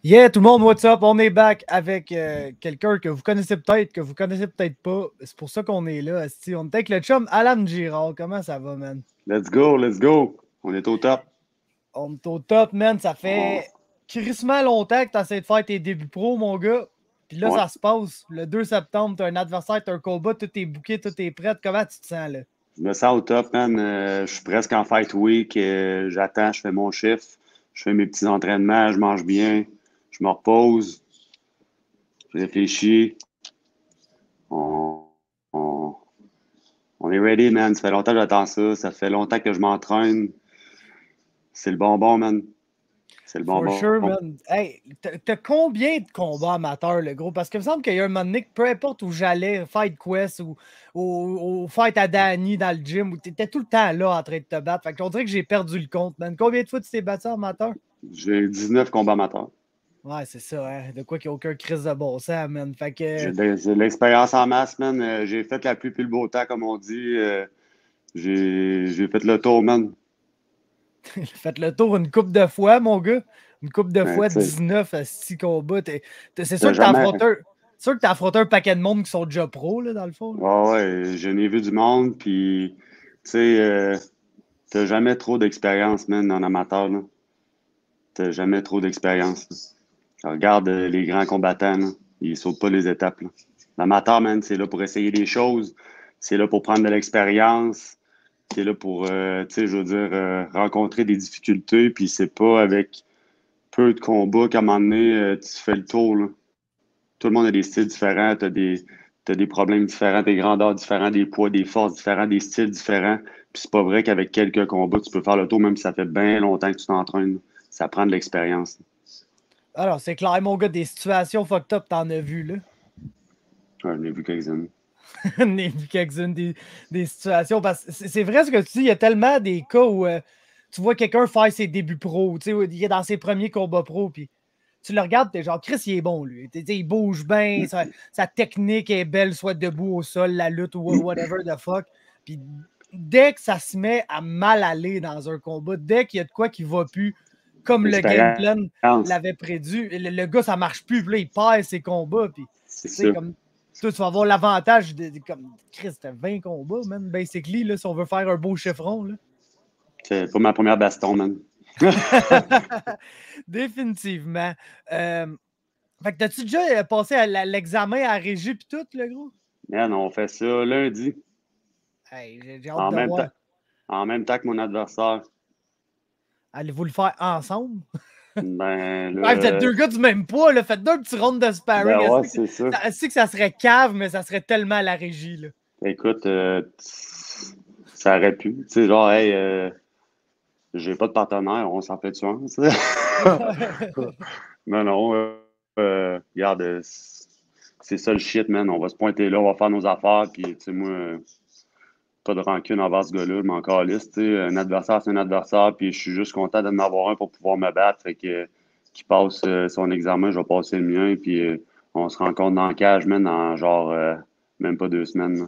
Yeah, tout le monde, what's up? On est back avec quelqu'un que vous connaissez peut-être pas. C'est pour ça qu'on est là. Esti. On est avec le chum Alan Girard. Comment ça va, man? Let's go, let's go. On est au top. On est au top, man. Ça On- fait crissement longtemps que tu essaies de faire tes débuts pro, mon gars. Puis là, ouais. ça se passe. Le 2 septembre, tu as un adversaire, tu as un combat, tout est booké, tout est prêt. Comment tu te sens, là? Je me sens au top, man. Je suis presque en fight week. J'attends, je fais mon chiffre. Je fais mes petits entraînements, je mange bien. Je me repose. Je réfléchis. On, on, on est ready, man. Ça fait longtemps que j'attends ça. Ça fait longtemps que je m'entraîne. C'est le bonbon, man. C'est le For bonbon. sure, man. Hey, t'as combien de combats amateurs, le gros? Parce qu'il me semble qu'il y a un moment donné que peu importe où j'allais, Fight Quest ou Fight à Danny dans le gym, où t'étais tout le temps là en train de te battre. Fait qu'on dirait que j'ai perdu le compte, man. Combien de fois tu t'es battu amateur? J'ai 19 combats amateurs. Ouais, c'est ça, hein. De quoi qu'il n'y a aucun crise de bon sens, man. Fait que J'ai de l'expérience en masse, man. J'ai fait la pluie puis le beau temps, comme on dit. J'ai fait le tour, man. faites le tour une coupe de fois, mon gars. Une coupe de Mais fois, tu sais, 19 à 6 combats. C'est sûr t'as que t'as jamais. affronté un paquet de monde qui sont déjà pros, là, dans le fond, là. Ouais, ouais, j'en ai vu du monde, puis tu sais, t'as jamais trop d'expérience, man, en amateur, là. T'as jamais trop d'expérience, là. Regarde les grands combattants, là. Ils sautent pas les étapes, là. L'amateur, man, c'est là pour essayer des choses, c'est là pour prendre de l'expérience, c'est là pour, tu sais, je veux dire, rencontrer des difficultés, puis c'est pas avec peu de combats qu'à un moment donné, tu fais le tour, là. Tout le monde a des styles différents, t'as des problèmes différents, des grandeurs différents, des poids, des forces différents, des styles différents. Puis c'est pas vrai qu'avec quelques combats, tu peux faire le tour, même si ça fait bien longtemps que tu t'entraînes. Ça prend de l'expérience. Alors, c'est clair, mon gars, des situations fucked up, t'en as vu, là. Ouais, j'en ai vu quelques-unes. J'en ai vu quelques-unes des situations. Parce que c'est vrai ce que tu dis, il y a tellement des cas où tu vois quelqu'un faire ses débuts pro, tu sais, où il est dans ses premiers combats pro, puis tu le regardes, t'es genre, Chris, il est bon, lui. Il bouge bien, sa technique est belle, soit debout au sol, la lutte ou whatever the fuck. Puis dès que ça se met à mal aller dans un combat, dès qu'il y a de quoi qui va plus, comme le game plan L'expérience, l'avait prédit, le gars, ça marche plus, puis là, il perd ses combats, puis c'est tu sais, ça. comme toi, tu vas avoir l'avantage de comme Chris, t'as 20 combats, man, basically, là, si on veut faire un beau chiffron, là. C'est pas ma première baston, man. Définitivement. Fait que t'as-tu déjà passé à l'examen à régie pis tout, le gros? Man, on fait ça lundi, Hey, j'ai hâte en de même voir. temps, en même temps que mon adversaire. Allez-vous le faire ensemble? Ben Ouais, vous êtes là, deux gars du même poids, là. Faites deux petits rounds de sparring. ben ouais, Est-ce que, c'est ça. est-ce que ça serait cave, mais ça serait tellement à la régie, là. Écoute, ça aurait pu. Tu sais, genre, hey, j'ai pas de partenaire, on s'en fait dessus un, tu sais. Non, non, regarde, c'est ça le shit, man. On va se pointer là, on va faire nos affaires, puis, tu sais, moi, pas de rancune envers ce gars-là, mais encore liste, tu sais, un adversaire, c'est un adversaire, puis je suis juste content d'en avoir un pour pouvoir me battre, fait que, qu'il passe son examen, je vais passer le mien, puis on se rencontre dans le cage, man, dans genre, même pas 2 semaines, là.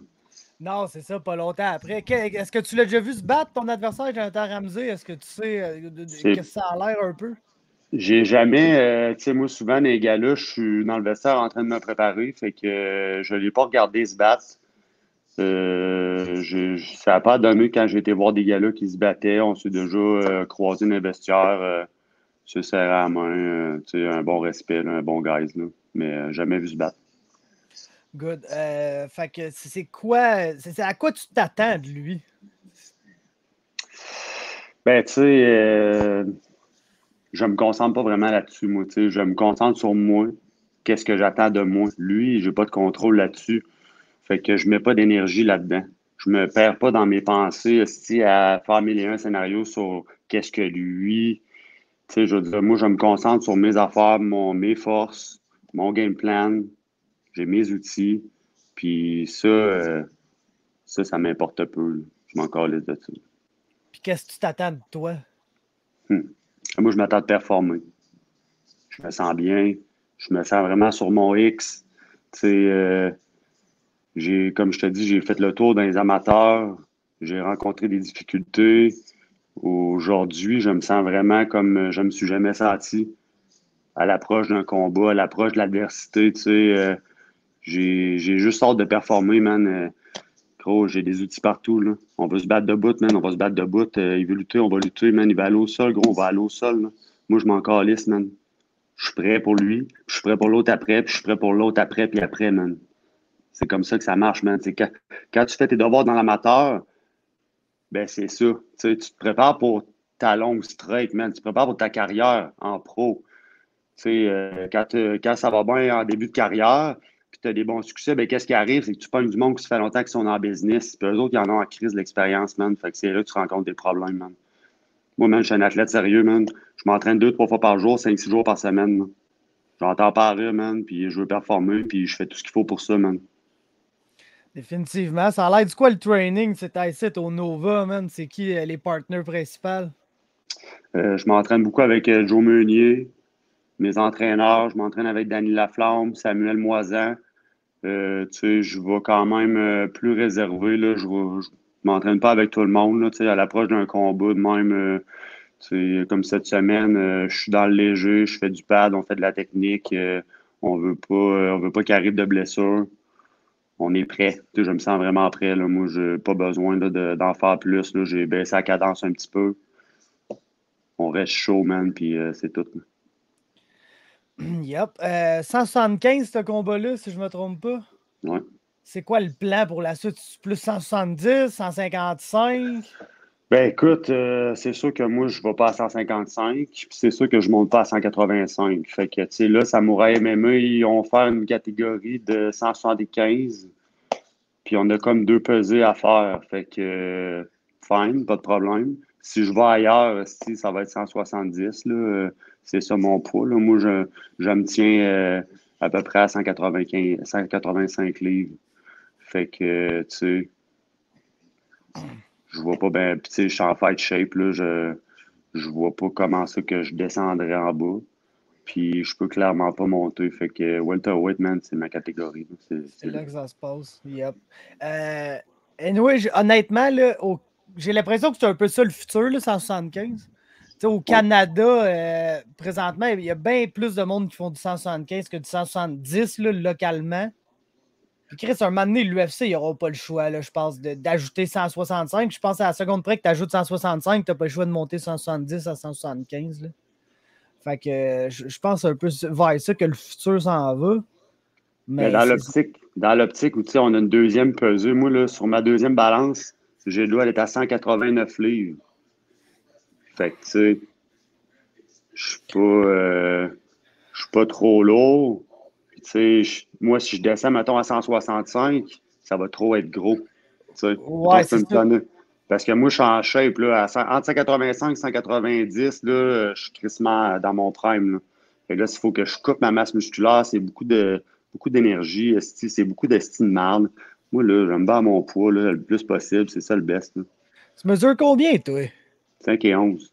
Non, c'est ça, pas longtemps après. Est-ce que tu l'as déjà vu se battre, ton adversaire, Jonathan Ramsey? Est-ce que tu sais C'est qu'est-ce que ça a l'air un peu? J'ai jamais, tu sais, moi, souvent, les gars-là, je suis dans le vestiaire en train de me préparer, fait que je l'ai pas regardé se battre. Ça n'a pas donné quand j'ai été voir des gars-là qui se battaient. On s'est déjà croisés dans les vestiaires, se serrer la main, tu sais, un bon respect, là, un bon guys, là, mais jamais vu se battre. Good. Fait que c'est quoi? C'est à quoi tu t'attends de lui? Ben, tu sais, je me concentre pas vraiment là-dessus, moi, tu sais, je me concentre sur moi, qu'est-ce que j'attends de moi. Lui, j'ai pas de contrôle là-dessus. Fait que je mets pas d'énergie là-dedans. Je me perds pas dans mes pensées esti, à faire mille et un scénarios sur qu'est-ce que lui. Tu sais, je veux dire, moi, je me concentre sur mes affaires, mes forces, mon game plan. J'ai mes outils. Puis ça m'importe peu, là. Je m'en calisse de ça. Puis qu'est-ce que tu t'attends de toi? Hmm. Moi, je m'attends de performer. Je me sens bien. Je me sens vraiment sur mon X. Tu sais, comme je te dis, j'ai fait le tour dans les amateurs. J'ai rencontré des difficultés. Aujourd'hui, je me sens vraiment comme je me suis jamais senti. à l'approche d'un combat, à l'approche de l'adversité, tu sais. J'ai juste hâte de performer, man. Gros, j'ai des outils partout, là. On veut se battre debout, man. On va se battre debout. Il veut lutter, on va lutter, man. Il va aller au sol, gros, on va aller au sol, là. Moi, je m'en calisse, man. Je suis prêt pour lui, puis je suis prêt pour l'autre après, puis je suis prêt pour l'autre après, puis après, man. C'est comme ça que ça marche, man. Quand tu fais tes devoirs dans l'amateur, ben c'est ça. Tu te prépares pour ta longue strike, man. Tu te prépares pour ta carrière en pro. Quand ça va bien en début de carrière, puis tu as des bons succès, ben qu'est-ce qui arrive? C'est que tu pognes du monde qui se fait longtemps qu'ils sont en business. Puis eux autres, ils en ont en crise de l'expérience, man. Fait que c'est là que tu rencontres des problèmes, man. Moi, man, je suis un athlète sérieux, man. Je m'entraîne 2, 3 fois par jour, 5, 6 jours par semaine, man. J'entends parler, man, puis je veux performer, puis je fais tout ce qu'il faut pour ça, man. Définitivement. Ça a l'air du quoi le training? C'est ici au Nova, man. C'est qui les partenaires principaux? Je m'entraîne beaucoup avec Joe Meunier, mes entraîneurs. Je m'entraîne avec Danny Laflamme, Samuel Moisan. Je vais quand même plus réservé. Là. Je m'entraîne pas avec tout le monde. Là, à l'approche d'un combat, de même, comme cette semaine, je suis dans le léger, je fais du pad, on fait de la technique. On veut pas qu'il arrive de blessure. On est prêt. Je me sens vraiment prêt. Là. Moi, je n'ai pas besoin là, d'en faire plus. Là. J'ai baissé la cadence un petit peu. On reste chaud, man, puis c'est tout. Yep. 175, ce combat-là, si je ne me trompe pas. Ouais. C'est quoi le plan pour la suite? Plus 170, 155? Ben écoute, c'est sûr que moi, je ne vais pas à 155, puis c'est sûr que je ne monte pas à 185. Fait que, tu sais, là, Samouraï MMA, ils vont faire une catégorie de 175, puis on a comme 2 pesées à faire. Fait que, fine, pas de problème. Si je vais ailleurs, si ça va être 170, là, c'est ça mon poids. Là. Moi, je me tiens à peu près à 185 livres. Fait que, tu sais, je vois pas bien. Puis, tu sais, je suis en fight shape, là. Je vois pas comment ça que je descendrais en bas. Puis, je peux clairement pas monter. Fait que, welterweight, man, c'est ma catégorie. C'est là que ça se passe. Yep. Anyway, honnêtement, là, j'ai l'impression que c'est un peu ça le futur, là, 175. T'sais, au Canada, présentement, il y a bien plus de monde qui font du 175 que du 170 là, localement. Puis Chris, un moment donné, l'UFC, ils n'auront pas le choix, là, je pense, d'ajouter 165. Je pense à la seconde près que tu ajoutes 165, tu n'as pas le choix de monter 170 à 175. Là. Fait que je pense un peu vers ça que le futur s'en va. Mais dans l'optique où, tu sais, on a une deuxième pesée, moi, là, sur ma deuxième balance, j'ai le doigt d'être à 189 livres. Fait que, tu sais, je suis pas trop lourd. Tu sais, moi, si je descends, mettons, à 165, ça va trop être gros. Tu sais, ouais, c'est ça. Parce que moi, je suis en shape, là, entre 185 et 190, là, je suis crissement dans mon prime, là. Fait que là, s'il faut que je coupe ma masse musculaire, c'est beaucoup d'énergie, c'est beaucoup d'estime de marde. Moi, là, j'aime bien mon poids, là, le plus possible, c'est ça le best, là. Tu mesures combien, toi? 5 et 11.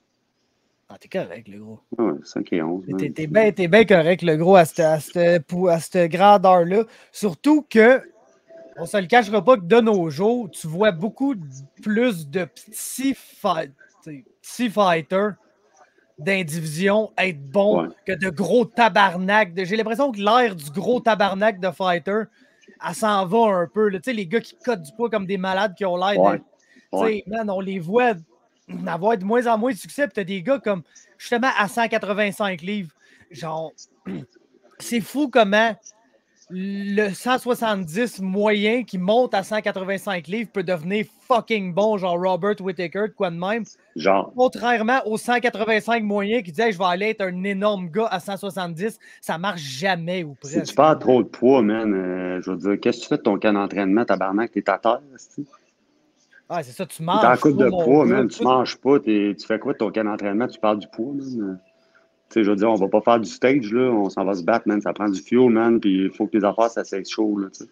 Ah, t'es correct, le gros. Ouais, 5 et 11. T'es bien correct, le gros, à cette grandeur-là. Surtout que, on se le cachera pas que de nos jours, tu vois beaucoup plus de petits fighters d'indivision être bons que de gros tabarnak. J'ai l'impression que l'ère du gros tabarnak de fighter, elle s'en va un peu. Tu sais, les gars qui cotent du poids comme des malades qui ont l'air de... Tu sais, man, on les voit avoir de moins en moins de succès. Puis t'as des gars comme, justement, à 185 livres. Genre, c'est fou comment le 170 moyen qui monte à 185 livres peut devenir fucking bon, genre Robert Whittaker, quoi de même. Genre. Contrairement au 185 moyen qui disait je vais aller être un énorme gars à 170, ça marche jamais ou presque. Si tu perds trop de poids, man, je veux dire, qu'est-ce que tu fais de ton camp d'entraînement, tabarnak? T'es à terre, Ah, c'est ça, tu manges. T'es en coupe de poids, man. Tu manges pas. Tu fais quoi de ton camp d'entraînement? Tu perds du poids, man. Tu sais, je veux dire, on va pas faire du stage, là. On s'en va se battre, man. Ça prend du fuel, man. Puis il faut que tes affaires, ça s'aille chaud, là, tu sais.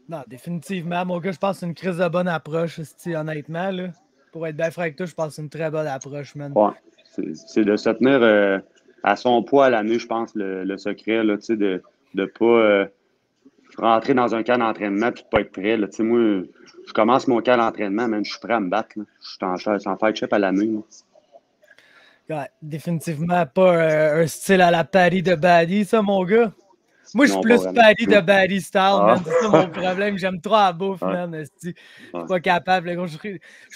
Non, définitivement. Mon gars, je pense que c'est une crise de bonne approche, honnêtement, là. Pour être bien franc avec toi, je pense que c'est une très bonne approche, man. Ouais. C'est de se tenir à son poids à l'année, je pense, le secret, là, tu sais, de ne pas rentrer dans un camp d'entraînement puis de pas être prêt, là. Tu sais, moi, je commence mon camp d'entraînement, man. Je suis prêt à me battre, là. Je suis en fight chip à l'année, là. Ouais, définitivement pas un style à la Paddy de Baddy, ça, mon gars. Moi, je suis Non, pas plus vraiment. Paddy de Baddy style, Ah. man. C'est ça mon problème. J'aime trop la bouffe, Ouais. man. Je suis Ouais. pas capable, le gros. Je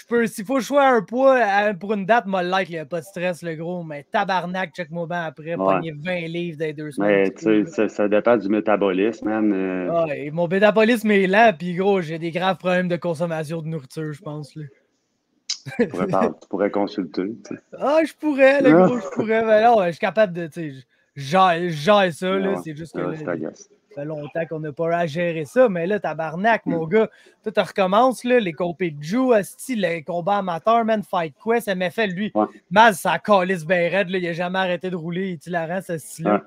peux, s'il faut choisir un poids pour une date, moi, like, il n'y a pas de stress, le gros. Mais tabarnak, check-moi bien après, Ouais. pogner 20 livres dans les 2 semaines. Mais tu sais, ça dépend du métabolisme, man. Ouais, mon métabolisme est lent, puis gros, j'ai des graves problèmes de consommation de nourriture, je pense. Là. Tu pourrais consulter. Tu sais. Ah, je pourrais, le gros, je pourrais. Mais non, je suis capable de, tu sais, je gère ça, là. Ouais. C'est juste que Ouais, là, c'est agace. ça fait longtemps qu'on n'a pas à gérer ça, mais là, tabarnak, mon gars, toi, tu recommences, là, les compés de Joe, style, les combats amateurs, man, Fight Quest, MFL, lui, Ouais. Maz, ça calisse bien raide, là, il a jamais arrêté de rouler, il est hilarant, ce style-là. Ouais.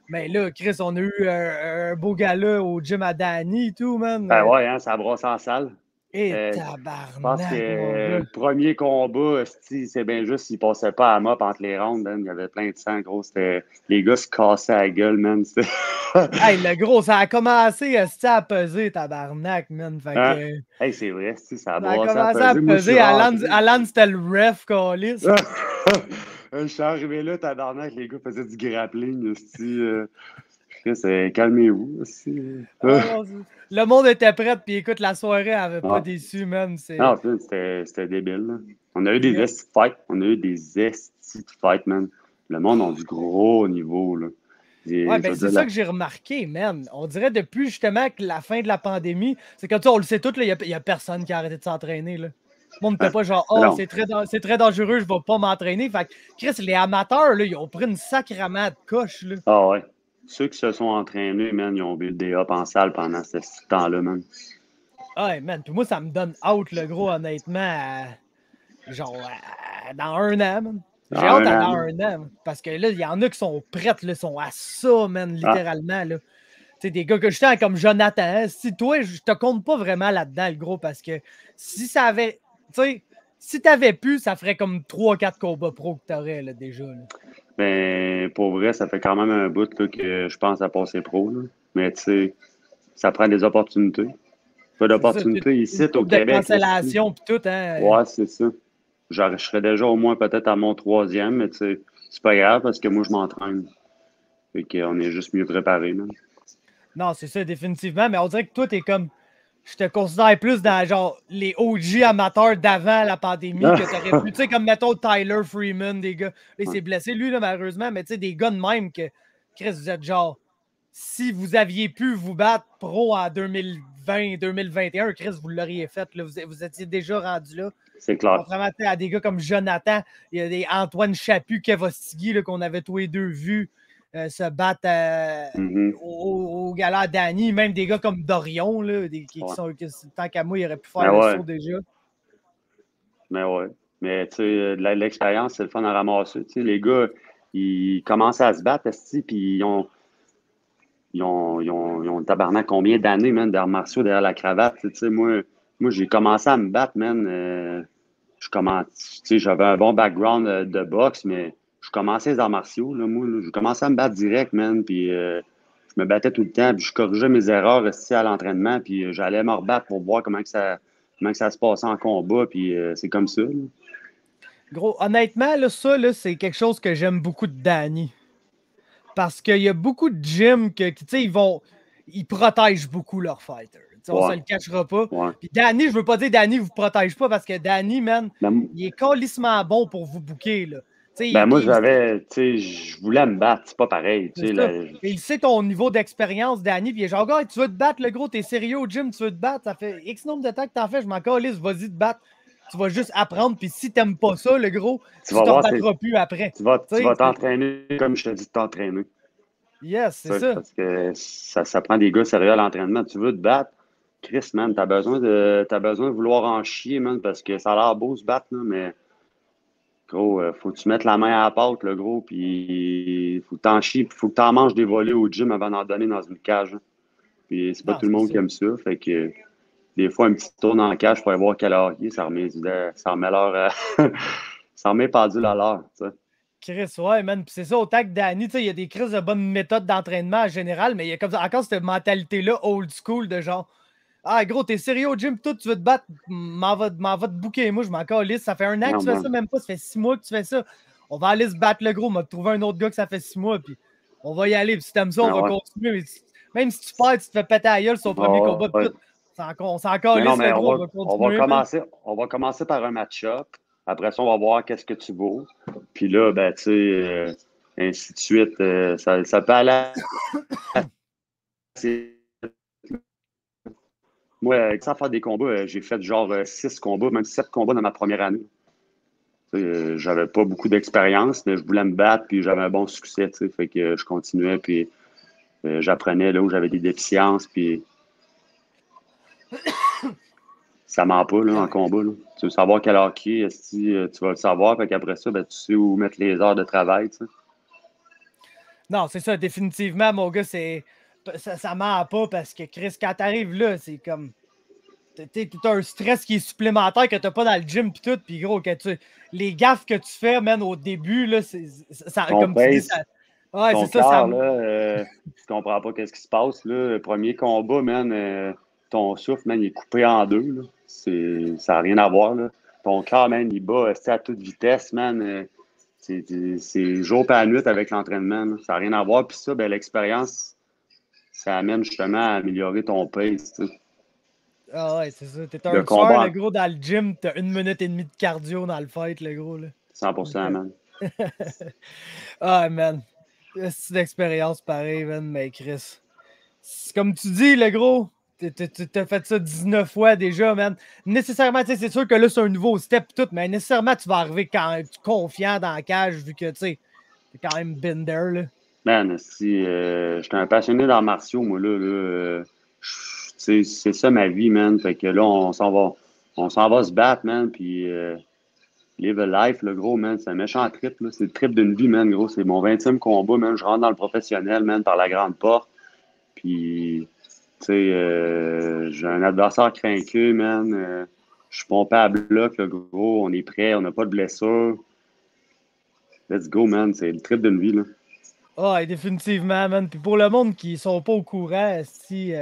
Mais là, Chris, on a eu un beau gala au gym à Danny et tout, man. Ben ouais, hein, ça brosse en salle. Et Je pense tabarnak, mon que gars. le premier combat, c'est bien juste s'il passait pas à mop entre les rondes, man. Il y avait plein de sang, gros. Les gars se cassaient la gueule, man. Hey, le gros, ça a commencé à peser, tabarnak, man. Fait Hein? que, Hey, c'est vrai, ça ça a brasse à commencé à peser. Moi, je suis peser. rentré. Alan, c'était le ref, câlisse. Je suis arrivé là, tabarnak, les gars faisaient du grappling. Calmez-vous. Ah non, le monde était prêt, puis écoute, la soirée avait pas Ah. déçu, man. Non, c'était débile. Là. On a eu des Yeah. estis de fight. On a eu des estis de fight, man. Le monde a du gros niveau, là. Ouais, ben c'est ça que j'ai remarqué, man. On dirait depuis justement que la fin de la pandémie, c'est comme ça, on le sait tous, il n'y a personne qui a arrêté de s'entraîner. Le monde n'était pas genre, oh, c'est très dangereux, je vais pas m'entraîner. Fait que, Chris, les amateurs, là, ils ont pris une sacrament de coche. Là. Ah ouais. Ceux qui se sont entraînés, man, ils ont buildé up en salle pendant ce temps-là, man. Ouais, man. Puis moi, ça me donne out, le gros, honnêtement, dans un an, man. J'ai hâte à dans un an. Parce que là, il y en a qui sont prêtes, là, sont à ça, man, littéralement. Là. Tu sais, des gars que je tends comme Jonathan. Hein, si toi, je te compte pas vraiment là-dedans, le gros, parce que si ça avait. Tu sais, si t'avais pu, ça ferait comme 3-4 combats pro que t'aurais, là, déjà. Là. Ben, pour vrai, ça fait quand même un bout là, que je pense à passer pro. Là. Mais tu sais, ça prend des opportunités. Pas d'opportunités ici, au Québec. De cancellation puis tout, hein. Ouais, c'est ça. Je serais déjà au moins peut-être à mon 3e, mais tu sais, c'est pas grave parce que moi, je m'entraîne. Fait qu'on est juste mieux préparé. Non, c'est ça, définitivement. Mais on dirait que toi, t'es comme. Je te considère plus dans genre les OG amateurs d'avant la pandémie que t'aurais pu. Tu sais, comme mettons Tyler Freeman, des gars. Là, il s'est blessé, lui, là, malheureusement, mais tu sais, des gars de même que, Chris, vous êtes genre. Si vous aviez pu vous battre pro en 2020-2021, Chris, vous l'auriez fait. Là. Vous étiez déjà rendu là. C'est clair. Contrairement à des gars comme Jonathan, il y a des Antoine Chaput, Kev Ostigui, qu'on avait tous les deux vus se battre au gala Danny, même des gars comme Dorion, là, qui sont, tant qu'à moi, il aurait pu faire le saut déjà. Mais ouais. Mais tu sais, l'expérience, c'est le fun à ramasser. Tu sais, les gars, ils commencent à se battre, puis ils ont tabarnak combien d'années, man, d'arts martiaux derrière la cravate. Tu sais, moi j'ai commencé à me battre, man. J'avais un bon background de boxe, mais je commençais les arts martiaux. Là, moi, je commençais à me battre direct, man. Puis je me battais tout le temps. Puis je corrigeais mes erreurs à l'entraînement. Puis j'allais me rebattre pour voir comment que ça se passait en combat. Puis c'est comme ça. Là. Gros, honnêtement, là, ça, là, c'est quelque chose que j'aime beaucoup de Danny. Parce qu'il y a beaucoup de gyms que, tu sais, ils protègent beaucoup leurs fighters. On se le cachera pas. Ouais. Puis Danny, je veux pas dire Danny vous protège pas parce que Danny, man, il est calissement bon pour vous booker, là. Moi, je voulais me battre, c'est pas pareil. Il sait ton niveau d'expérience, Danny, puis il est genre, gars, tu veux te battre, le gros, t'es sérieux au gym, tu veux te battre, ça fait X nombre de temps que t'en fais, je m'en calisse, vas-y te battre. Tu vas juste apprendre, puis si t'aimes pas ça, le gros, tu t'en battras plus après. Tu vas t'entraîner comme je te dis de t'entraîner. Yes, c'est ça. Parce que ça prend des gars sérieux à l'entraînement. Tu veux te battre, Chris, man, t'as besoin de vouloir en chier, man, parce que ça a l'air beau se battre, là, mais gros, faut que tu mettes la main à la pâte, le gros, puis faut que t'en chies, puis faut que t'en manges des volets au gym avant d'en donner dans une cage. Hein. Puis c'est pas tout le monde qui aime ça, fait que des fois, un petit tour dans la cage pour aller voir quelle heure il est, ça remet l'heure, ça remet pendule à l'heure, tu sais. Chris, ouais, man. Puis c'est ça, autant que Danny, tu sais, il y a des crises de bonnes méthodes d'entraînement en général, mais il y a comme ça, encore cette mentalité-là old school de genre, ah, gros, t'es sérieux au gym, tout, tu veux te battre, m'en va te bouquer. Moi, je m'en calisse. Ça fait un an que tu fais ça, même pas, ça fait 6 mois que tu fais ça. on va aller se battre le gros, on va trouver un autre gars que ça fait 6 mois, puis on va y aller. Puis si t'aimes ça, on va continuer. Mais même si tu perds, tu te fais péter à gueule sur ton premier combat, tout, on s'en calisse le gros, on va continuer. On va commencer par un match-up. Après ça, on va voir qu'est-ce que tu vaux. Puis là, ben, tu sais, ainsi de suite, ça peut aller. Moi, sans faire des combats, j'ai fait genre 6 combats, même 7 combats dans ma première année. J'avais pas beaucoup d'expérience, mais je voulais me battre, puis j'avais un bon succès, tu sais. Fait que je continuais, puis j'apprenais là où j'avais des déficiences, puis ça ment pas là, en combat. Là. Tu veux savoir quel hockey, tu vas le savoir, fait qu'après ça, ben, tu sais où mettre les heures de travail, tu sais. Non, c'est ça, définitivement, mon gars, ça ment pas parce que Chris, quand t'arrives là, c'est comme. T'as un stress qui est supplémentaire que t'as pas dans le gym pis tout, pis gros, les gaffes que tu fais, man, au début, là, ça comme tu dis, ça. Ouais, ton c'est corps, ça. Là, tu comprends pas qu'est-ce qui se passe, là. Le premier combat, man, ton souffle, man, il est coupé en deux, là. Ça n'a rien à voir, là. Ton corps, man, il bat à toute vitesse, man. C'est jour par nuit avec l'entraînement, là. Ça n'a rien à voir. Puis ça, ben, l'expérience, ça amène justement à améliorer ton pace, tu sais. Ah ouais, c'est ça. T'es un tueur, le gros, dans le gym. T'as 1 minute et demie de cardio dans le fight, le gros. Là. 100%, man. Ah, man. C'est une expérience pareille, man, mais Chris. Comme tu dis, le gros, t'as fait ça 19 fois déjà, man. Nécessairement, tu sais, c'est sûr que là, c'est un nouveau step tout, mais nécessairement, tu vas arriver quand confiant dans la cage, vu que, tu sais, t'es quand même been there, là. Man, si j'étais un passionné d'arts martiaux, moi, là c'est ça ma vie, man. Fait que là, on s'en va se battre, man, puis live a life, le gros, man. C'est un méchant trip, là. C'est le trip d'une vie, man, gros. C'est mon 20e combat, man. Je rentre dans le professionnel, man, par la grande porte. Puis, tu sais, j'ai un adversaire craqué, man. Je suis pompé à bloc, le gros. On est prêt, on n'a pas de blessure. Let's go, man. C'est le trip d'une vie, là. Ah, définitivement, man. Puis pour le monde qui sont pas au courant, si...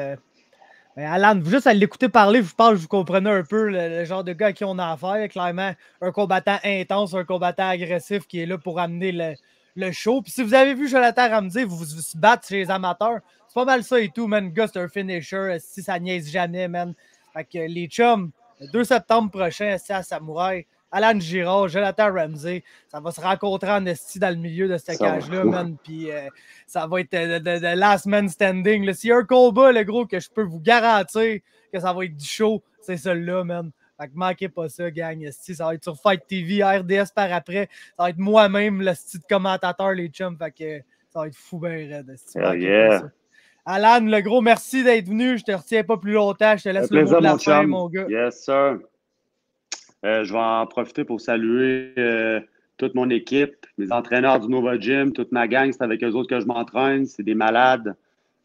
Ben Alan, juste à l'écouter parler, je pense que vous comprenez un peu le genre de gars à qui on a affaire. Clairement, un combattant intense, un combattant agressif qui est là pour amener le show. Puis si vous avez vu Jonathan Ramsey, vous se battre chez les amateurs, c'est pas mal ça et tout, man. Le gars, c'est un finisher. Si ça niaise jamais, man. Fait que les chums, le 2 septembre prochain, c'est à Samouraï. Alan Girard, Jonathan Ramsey, ça va se rencontrer en esti dans le milieu de cette cage-là, man. Puis ça va être de last man standing. S'il y a un combat, le gros, que je peux vous garantir que ça va être du show, c'est celui-là, man. Fait que manquez pas ça, gang. Esti, ça va être sur Fight TV, RDS par après. Ça va être moi-même, le style commentateur, les chums. Fait que ça va être fou ben raide. Esti, yeah. Alan, le gros, merci d'être venu. Je te retiens pas plus longtemps. Je te laisse le mot de la fin, mon gars. Yes, sir. Je vais en profiter pour saluer toute mon équipe, mes entraîneurs du Nova Gym, toute ma gang, c'est avec eux autres que je m'entraîne, c'est des malades.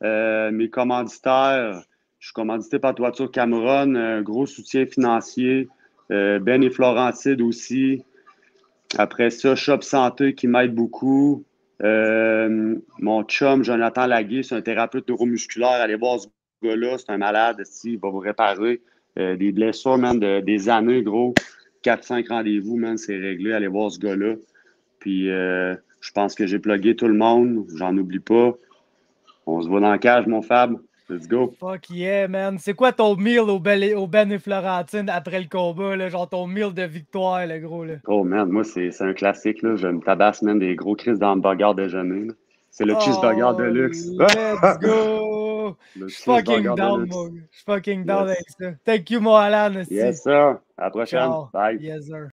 Mes commanditaires, je suis commandité par Toiture Cameron, un gros soutien financier. Ben et Florentide aussi. Après ça, Shop Santé qui m'aide beaucoup. Mon chum, Jonathan Lagué, c'est un thérapeute neuromusculaire. Allez voir ce gars-là, c'est un malade. Il va vous réparer. Des blessures, man, des années, gros. 4-5 rendez-vous, man, c'est réglé. Allez voir ce gars-là. Puis, je pense que j'ai plugué tout le monde. J'en oublie pas. On se voit dans la cage, mon Fab. Let's go. Fuck yeah, man. C'est quoi ton meal au Ben et Florentine après le combat, là? Genre ton meal de victoire, le gros, là? Oh, man, moi, c'est un classique, là. Je me tabasse, man, des gros crises d'hamburger déjeuner, là. C'est le cheeseburger de luxe. Let's go! Je suis fucking down, mon gars. Je suis fucking down avec ça. Thank you, mon Alan. Yes, sir. À la prochaine. Ciao. Bye. Yes, sir.